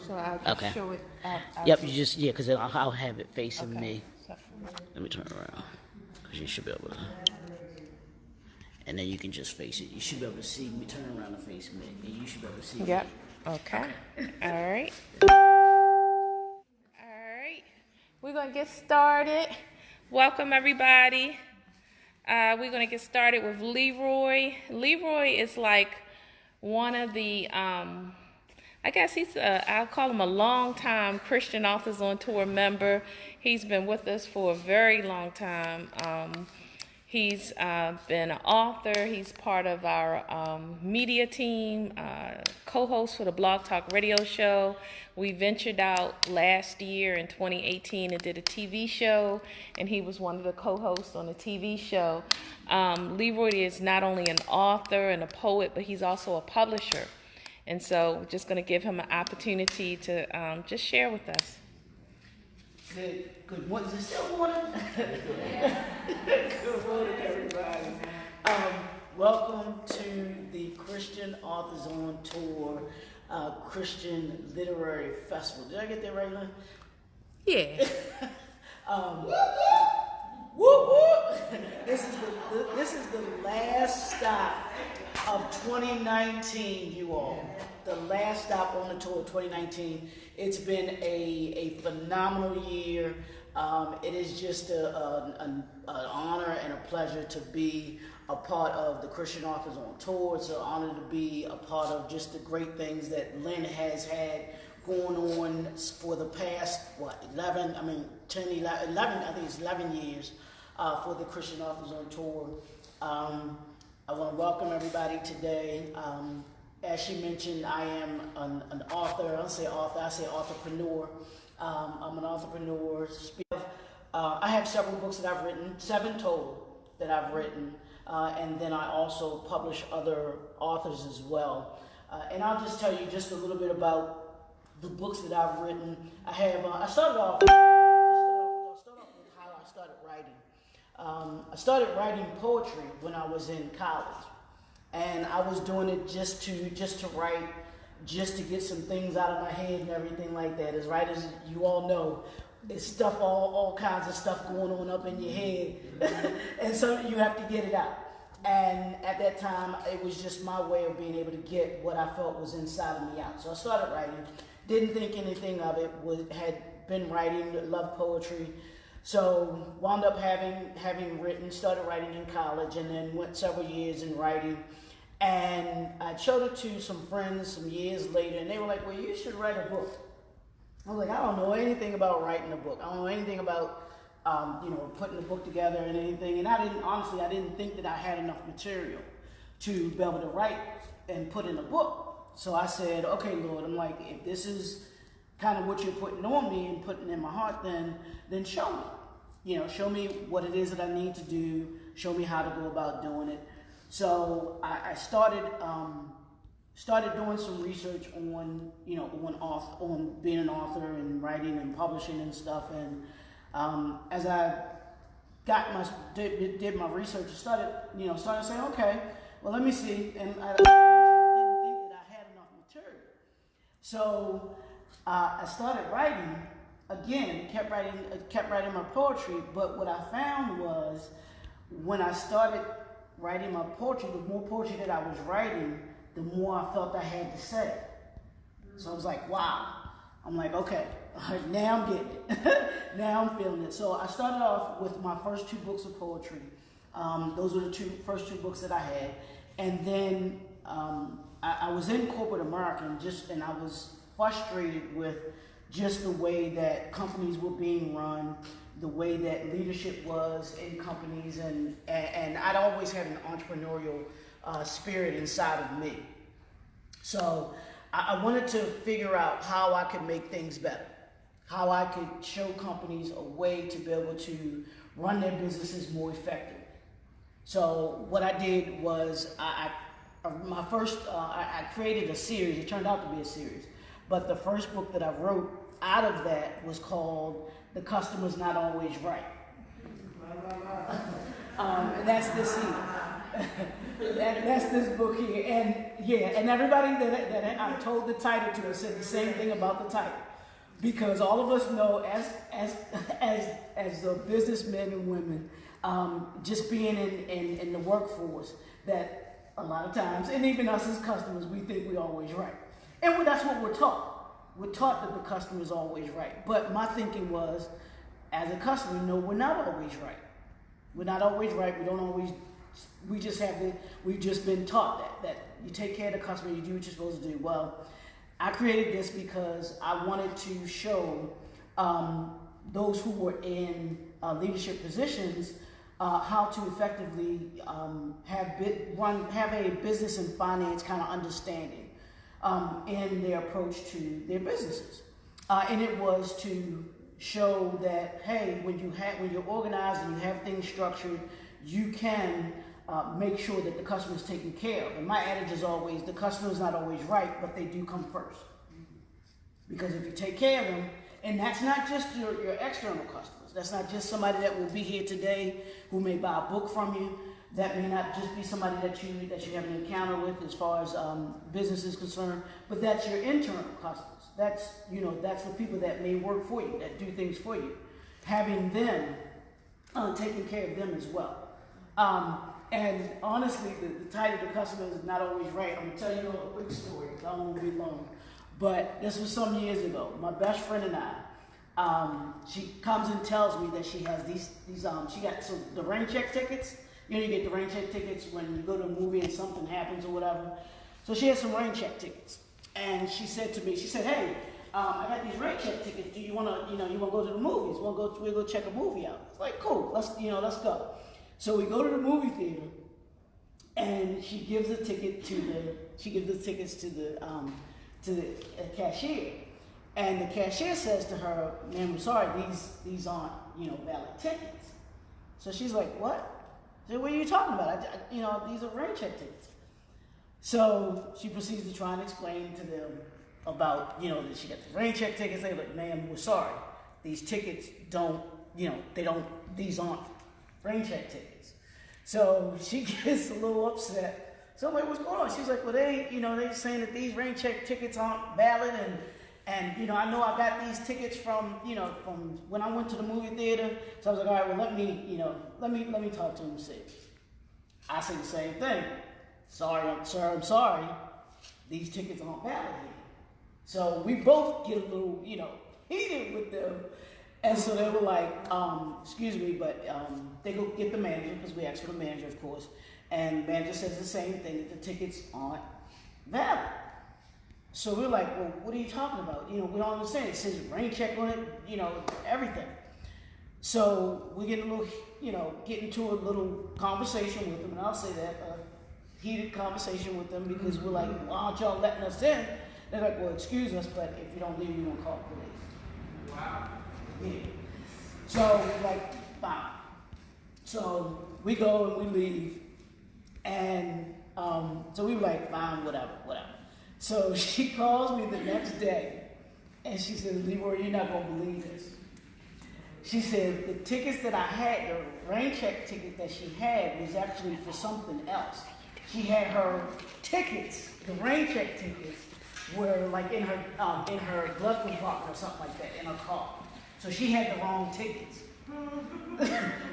So I'll just show it. Yep, you just, yeah, because I'll have it facing me. So, Let me turn around, because you should be able to. And then you can just face it. You should be able to see me. Turn around and face me, and you should be able to see yep. me. Okay. All right. We're going to get started. Welcome, everybody. We're going to get started with Leroy. Leroy is like one of the, I guess I'll call him a long-time Christian Authors on Tour member. He's been with us for a very long time. He's been an author. He's part of our media team, co-host for the Blog Talk radio show. We ventured out last year in 2018 and did a TV show, and he was one of the co-hosts on the TV show. Leroy is not only an author and a poet, but he's also a publisher. And so we're just going to give him an opportunity to just share with us. Good morning. Is it still morning? Good morning, everybody. Welcome to the Christian Authors on Tour Christian Literary Festival. Did I get that right, Lynn? Yeah. Whoop, whoop. This is the last stop of 2019, you all. The last stop on the tour of 2019. It's been a phenomenal year. It is just an honor and a pleasure to be a part of the Christian Authors on Tour. It's an honor to be a part of just the great things that Lynn has had going on for the past, 11, I think it's 11 years for the Christian Authors on Tour. I want to welcome everybody today. As she mentioned, I am an author. I don't say author, I say entrepreneur. I'm an entrepreneur. I have several books that I've written, 7 total that I've written, and then I also publish other authors as well. And I'll just tell you just a little bit about the books that I've written. I started off with how I started writing. I started writing poetry when I was in college. And I was doing it just to write, just to get some things out of my head and everything like that. As writers, you all know, it's stuff, all kinds of stuff going on up in your head. And so you have to get it out. And at that time, it was just my way of being able to get what I felt was inside of me out. So I started writing, didn't think anything of it, had been writing, loved poetry. So wound up having written, started writing in college, and then went several years in writing. And I showed it to some friends some years later, and they were like, well, you should write a book. I was like, I don't know anything about writing a book. I don't know anything about, putting a book together and anything. And I didn't think that I had enough material to be able to write and put in a book. So I said, okay, Lord, I'm like, if this is kind of what you're putting on me and putting in my heart, then show me. Show me what it is that I need to do. Show me how to go about doing it. So I started doing some research on being an author and writing and publishing and stuff. And as I did my research, I started saying, okay, well, let me see. And I didn't think that I had enough material. So I started writing. Again, kept writing my poetry, but what I found was when I started writing my poetry, the more poetry that I was writing, the more I felt I had to say. So I was like, wow. I'm like, okay, now I'm getting it. Now I'm feeling it. So I started off with my first 2 books of poetry. Those were the first two books that I had. And then I was in corporate America and I was frustrated with just the way that companies were being run, the way that leadership was in companies, and I'd always had an entrepreneurial spirit inside of me. So I wanted to figure out how I could make things better, how I could show companies a way to be able to run their businesses more effectively. So what I did was I created a series. It turned out to be a series. But the first book that I wrote out of that was called The Customer's Not Always Right. And that's this here. That's this book here. And yeah, and everybody that I told the title to said the same thing about the title. Because all of us know as the businessmen and women, just being in the workforce, that a lot of times, and even us as customers, we think we're always right. And that's what we're taught. We're taught that the customer is always right. But my thinking was, as a customer, no, we're not always right. We're not always right. We don't always. We've just been taught that you take care of the customer, you do what you're supposed to do. Well, I created this because I wanted to show those who were in leadership positions how to effectively have a business and finance kind of understanding in their approach to their businesses, and it was to show that hey, when you're organized and you have things structured, you can make sure that the customer is taken care of. And my adage is always, the customer is not always right, but they do come first. Because if you take care of them, and that's not just your external customers, that's not just somebody that will be here today who may buy a book from you, that may not just be somebody that you have an encounter with as far as business is concerned, but that's your internal customers. That's the people that may work for you, that do things for you. Having them, taking care of them as well. And honestly, the title, The Customer is Not Always Right. I'm going to tell you a quick story, because I don't want to be long. But this was some years ago. My best friend and I, she comes and tells me that she has these she got the rain check tickets. You get the rain check tickets when you go to a movie and something happens or whatever. So she has some rain check tickets. And she said to me, hey, I got these rain check tickets. Do you want to, you want to go to the movies? We'll go check a movie out. It's like, cool, let's go. So we go to the movie theater, and she gives the tickets to the cashier, and the cashier says to her, "Ma'am, I'm sorry, these aren't valid tickets." So she's like, "What?" I said, "What are you talking about? These are rain check tickets." So she proceeds to try and explain to them about that she got the rain check tickets. They're like, "Ma'am, we're sorry, these tickets these aren't rain check tickets." So she gets a little upset. So I'm like, "What's going on?" She's like, "Well, they're saying that these rain check tickets aren't valid, and I know I got these tickets from when I went to the movie theater." So I was like, "All right, well, let me talk to him and see." I say the same thing. "Sorry, sir, I'm sorry. These tickets aren't valid here." So we both get a little, heated with them. And so they were like, "Excuse me, but they go get the manager," because we asked for the manager, of course. And the manager says the same thing, that the tickets aren't valid. So we're like, "Well, what are you talking about? We don't understand. It says rain check on it, everything." So we get get into a little conversation with them, and I'll say that, a heated conversation with them, because we're like, "Why aren't y'all letting us in?" They're like, "Well, excuse us, but if you don't leave, we're going to call the police." Wow. Yeah. So fine. So we go and we leave, and so we were like, "Fine, whatever." So she calls me the next day, and she says, "Leroy, you're not gonna believe this." She said the tickets that I had, the rain check ticket that she had, was actually for something else. She had her tickets, the rain check tickets, were like in her glove compartment or something like that in her car. So she had the wrong tickets.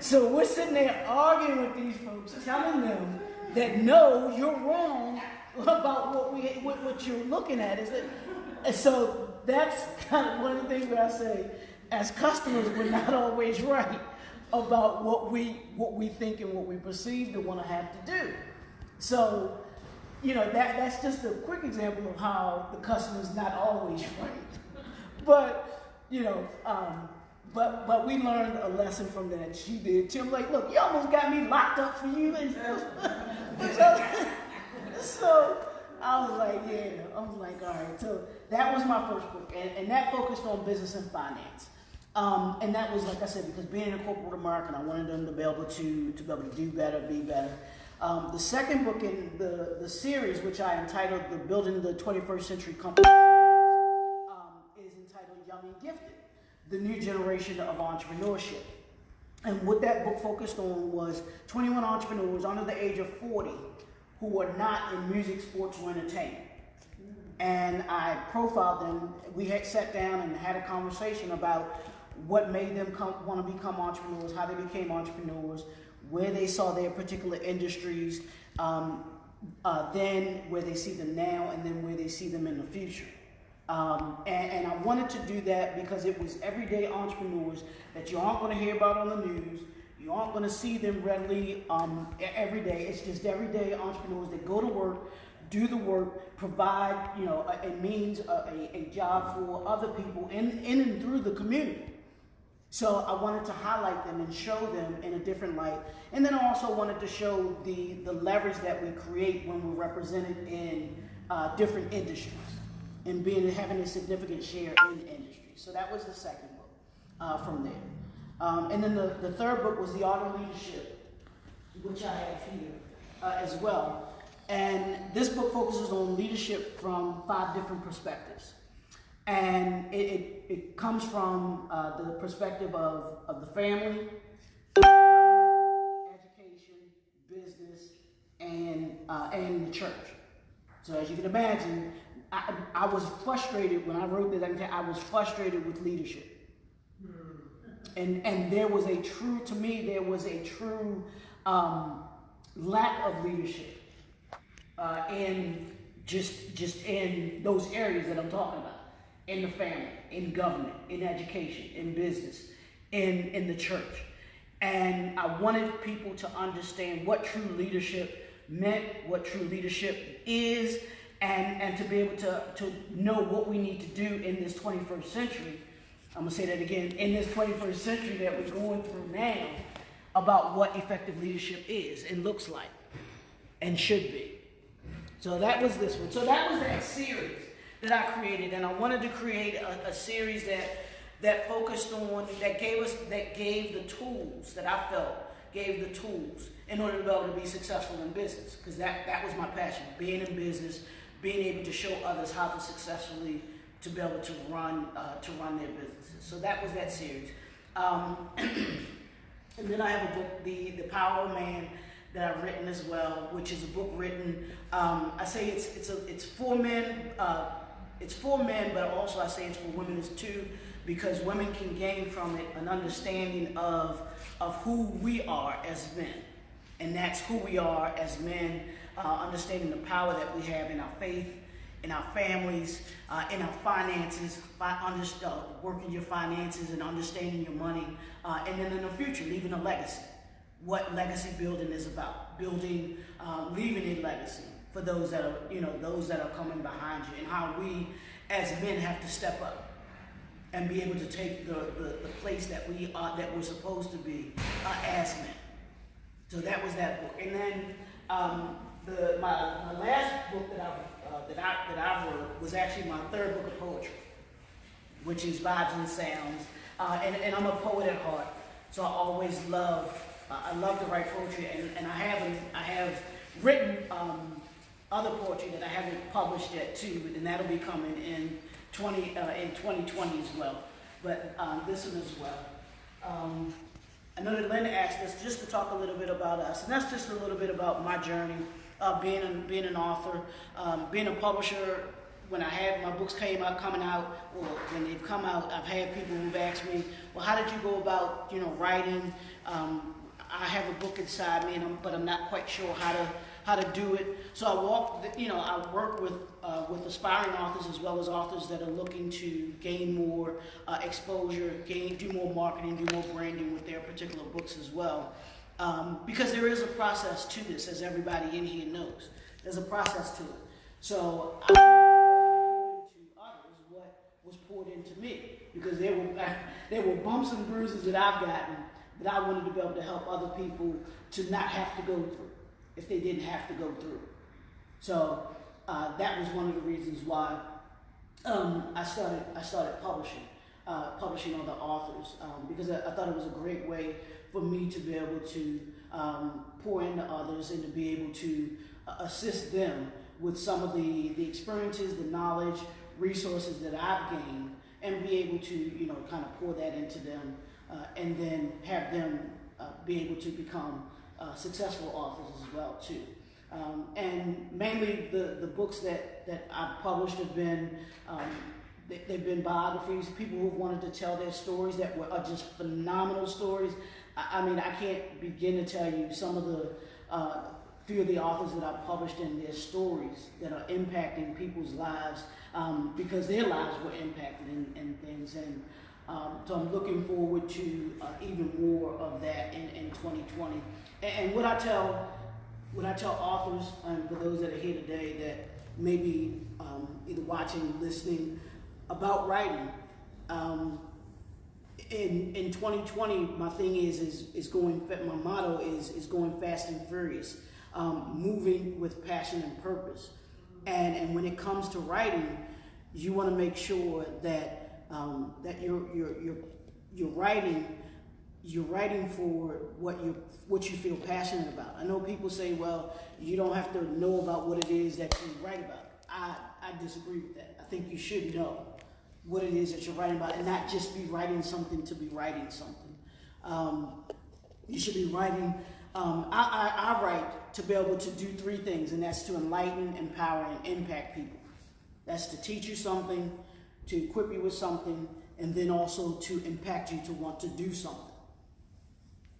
So we're sitting there arguing with these folks, telling them that no, you're wrong about what you're looking at. And so that's kind of one of the things where I say, as customers, we're not always right about what we think and what we perceive to want to have to do. So, that's just a quick example of how the customer's not always right. But but we learned a lesson from that. She did too. I'm like, "Look, you almost got me locked up for you." And so I was like, yeah. I was like, all right. So that was my first book, and that focused on business and finance. And that was, like I said, because being a corporate American, I wanted them to be able to do better, be better. The second book in the series, which I entitled "The Building the 21st Century Company," is entitled "Young and Gifted: The New Generation of Entrepreneurship." And what that book focused on was 21 entrepreneurs under the age of 40 who were not in music, sports, or entertainment. And I profiled them. We had sat down and had a conversation about what made them want to become entrepreneurs, how they became entrepreneurs, where they saw their particular industries, then where they see them now, and then where they see them in the future. And I wanted to do that because it was everyday entrepreneurs that you aren't going to hear about on the news. You aren't going to see them readily every day. It's just everyday entrepreneurs that go to work, do the work, provide a means, a job for other people in and through the community. So I wanted to highlight them and show them in a different light. And then I also wanted to show the leverage that we create when we're represented in different industries and having a significant share in the industry. So that was the second book from there. And then the third book was The Art of Leadership, which I have here as well. And this book focuses on leadership from 5 different perspectives. And it comes from the perspective of the family, education, business, and the church. So as you can imagine, I was frustrated when I wrote this. I was frustrated with leadership. And there was a true lack of leadership in just in those areas that I'm talking about. In the family, in government, in education, in business, in the church. And I wanted people to understand what true leadership meant, what true leadership is, and to be able to know what we need to do in this 21st century. I'm going to say that again, in this 21st century that we're going through now, about what effective leadership is and looks like and should be. So that was this one. So that was that series that I created, and I wanted to create a series that focused on, that gave the tools, that I felt gave the tools in order to be able to be successful in business, because that was my passion, being in business, being able to show others how to successfully to be able to run their businesses. So that was that series. And then I have a book, The Power of Man, that I've written as well, which is a book written. I say it's for men. It's for men, but also I say it's for women as too, because women can gain from it an understanding of who we are as men. And that's who we are as men, understanding the power that we have in our faith, in our families, in our finances, working your finances and understanding your money, and then in the future, leaving a legacy. What legacy building is about, leaving a legacy for those that are coming behind you, and how we as men have to step up and be able to take the place that we're supposed to be as men. So that was that book. And then my last book that I wrote was actually my third book of poetry, which is Vibes and Sounds. And I'm a poet at heart, so I always love to write poetry, and I have written other poetry that I haven't published yet too, and that'll be coming in 2020 as well. But this one as well. I know that Linda asked us just to talk a little bit about us, and that's just a little bit about my journey of being an author, being a publisher. When I had my books coming out, or when they've come out, I've had people who've asked me, well, how did you go about, writing? I have a book inside me, but I'm not quite sure how to do it. So I work with aspiring authors as well as authors that are looking to gain more exposure, do more marketing, do more branding with their particular books as well. Because there is a process to this, as everybody in here knows. There's a process to it. So I poured into others what was poured into me, because there were bumps and bruises that I've gotten that I wanted to be able to help other people to not have to go through if they didn't have to go through. So that was one of the reasons why I started publishing other authors, because I thought it was a great way for me to be able to pour into others and to be able to assist them with some of the experiences, the knowledge, resources that I've gained, and be able to kind of pour that into them and then have them be able to become successful authors as well too. And mainly the books that I've published have been, they've been biographies, people who wanted to tell their stories that are just phenomenal stories. I mean, I can't begin to tell you some of the few of the authors that I've published in their stories that are impacting people's lives because their lives were impacted in things. And so I'm looking forward to even more of that in 2020. And what I tell authors, and for those that are here today that may be either watching, listening, about writing, in 2020, my thing is going. My motto is going fast and furious, moving with passion and purpose. And when it comes to writing, you want to make sure that that you're writing for what you feel passionate about. I know people say, well, you don't have to know about what it is that you write about. I disagree with that. I think you should know what it is that you're writing about and not just be writing something to be writing something. You should be writing, I write to be able to do three things, and that's to enlighten, empower, and impact people. That's to teach you something, to equip you with something, and then also to impact you to want to do something.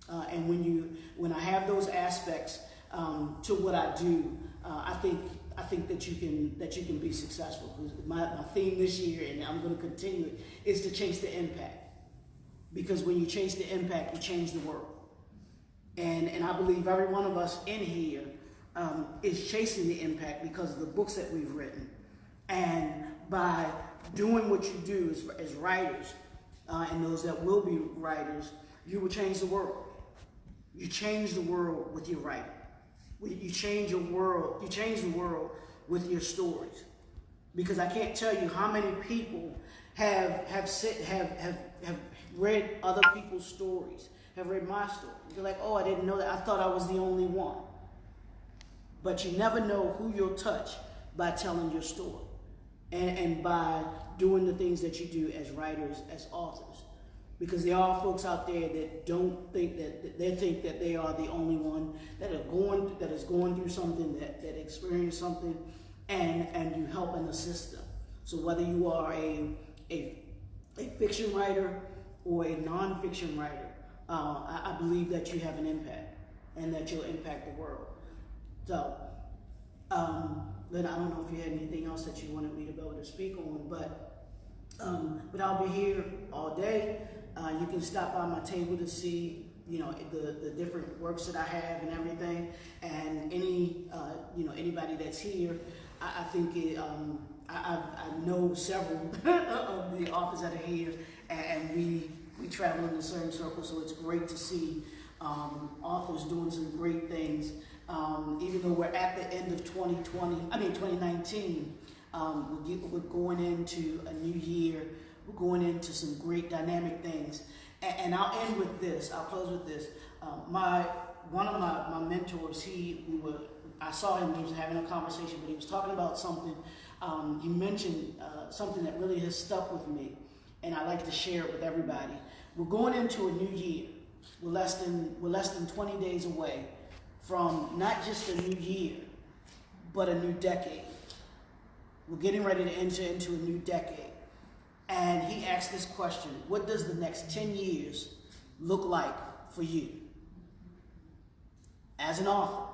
And when I have those aspects to what I do, I think that you can be successful. My theme this year, and I'm going to continue it, is to chase the impact. Because when you chase the impact, you change the world. And I believe every one of us in here is chasing the impact because of the books that we've written. And by doing what you do as writers, and those that will be writers, you will change the world. You change the world with your writing. You change your world. You change the world with your stories. Because I can't tell you how many people have read other people's stories, have read my story. They're like, oh, I didn't know that. I thought I was the only one. But you never know who you'll touch by telling your story and by doing the things that you do as writers, as authors. Because there are folks out there that don't think that they think that they are the only one that is going through something, that experienced something, and you help and assist them. So whether you are a fiction writer or a non-fiction writer, I believe that you have an impact and that you'll impact the world. So, then I don't know if you had anything else that you wanted me to be able to speak on, but I'll be here all day. You can stop by my table to see, the different works that I have and everything. And anybody that's here, I think I know several of the authors that are here, and we travel in a certain circle. So it's great to see authors doing some great things. Even though we're at the end of 2019, we're going into a new year. We're going into some great dynamic things. And I'll end with this. I'll close with this. One of my mentors, I saw him, he was having a conversation, but he was talking about something. He mentioned something that really has stuck with me, and I like to share it with everybody. We're going into a new year. We're less than 20 days away from not just a new year, but a new decade. We're getting ready to enter into a new decade. And he asked this question: what does the next 10 years look like for you? As an author,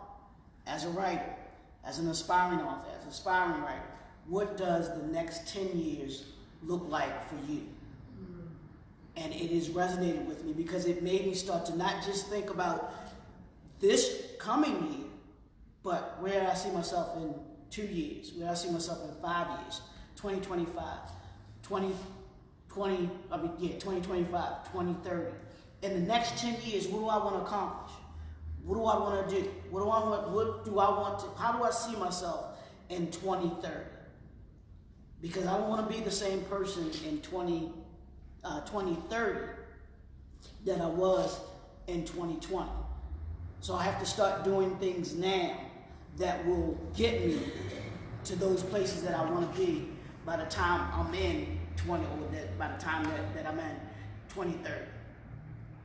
as a writer, as an aspiring author, as an aspiring writer, what does the next 10 years look like for you? And it has resonated with me because it made me start to not just think about this coming year, but where I see myself in 2 years, where I see myself in 5 years, 2025, 2025, 2030. In the next 10 years, what do I want to accomplish? What do I want to do? How do I see myself in 2030? Because I don't want to be the same person in 2030 that I was in 2020. So I have to start doing things now that will get me to those places that I want to be by the time I'm in by the time that I'm in 2030.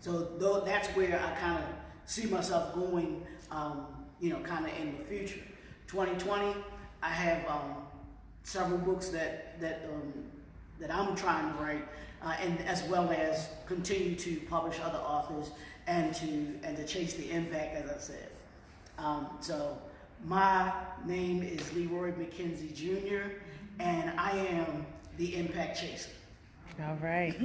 So that's where I kind of see myself going, kind of in the future. 2020, I have several books that I'm trying to write, and as well as continue to publish other authors and to chase the impact, as I said. So my name is Leroy Mckenzie Jr., and I am the Impact Chaser. All right.